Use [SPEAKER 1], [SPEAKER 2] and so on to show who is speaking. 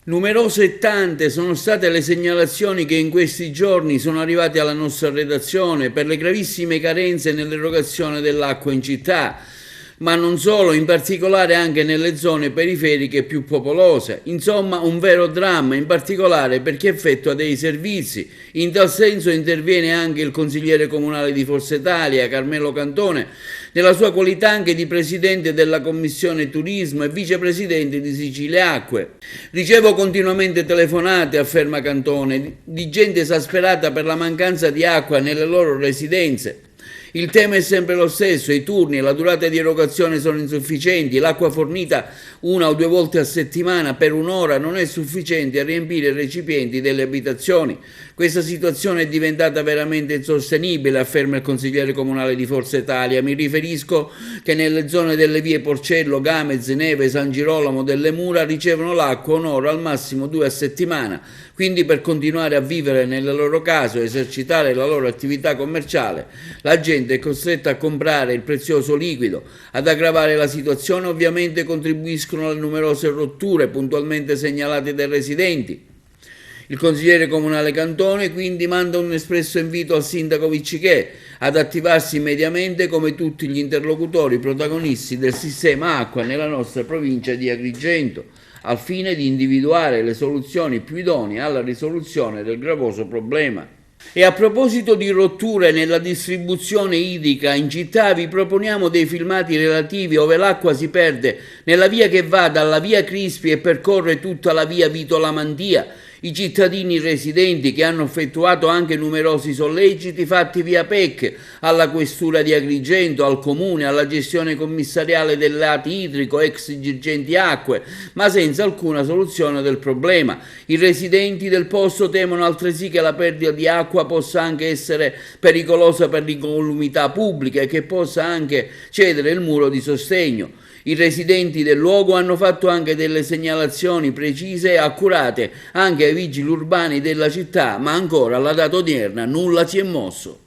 [SPEAKER 1] Numerose e tante sono state le segnalazioni che in questi giorni sono arrivate alla nostra redazione per le gravissime carenze nell'erogazione dell'acqua in città, ma non solo, in particolare anche nelle zone periferiche più popolose. Insomma, un vero dramma, in particolare per chi effettua dei servizi. In tal senso interviene anche il consigliere comunale di Forza Italia, Carmelo Cantone, nella sua qualità anche di presidente della Commissione Turismo e vicepresidente di Sicilia Acque. Ricevo continuamente telefonate, afferma Cantone, di gente esasperata per la mancanza di acqua nelle loro residenze. Il tema è sempre lo stesso, i turni e la durata di erogazione sono insufficienti, l'acqua fornita una o due volte a settimana per un'ora non è sufficiente a riempire i recipienti delle abitazioni. Questa situazione è diventata veramente insostenibile, afferma il consigliere comunale di Forza Italia. Mi riferisco che nelle zone delle vie Porcello, Gamez, Neve, San Girolamo delle Mura ricevono l'acqua un'ora, al massimo due a settimana. Quindi per continuare a vivere nelle loro case o esercitare la loro attività commerciale, la gente è costretta a comprare il prezioso liquido. Ad aggravare la situazione ovviamente contribuiscono le numerose rotture puntualmente segnalate dai residenti. Il consigliere comunale Cantone quindi manda un espresso invito al sindaco Viccichè ad attivarsi immediatamente come tutti gli interlocutori protagonisti del sistema acqua nella nostra provincia di Agrigento, al fine di individuare le soluzioni più idonee alla risoluzione del gravoso problema. E a proposito di rotture nella distribuzione idrica in città, vi proponiamo dei filmati relativi ove l'acqua si perde nella via che va dalla via Crispi e percorre tutta la via Vito Lamantia. I cittadini residenti, che hanno effettuato anche numerosi solleciti fatti via PEC alla questura di Agrigento, al comune, alla gestione commissariale del lato idrico ex Girgenti Acque, ma senza alcuna soluzione del problema. I residenti del posto temono altresì che la perdita di acqua possa anche essere pericolosa per l'incolumità pubblica e che possa anche cedere il muro di sostegno. I residenti del luogo hanno fatto anche delle segnalazioni precise e accurate anche ai vigili urbani della città, ma ancora alla data odierna nulla si è mosso.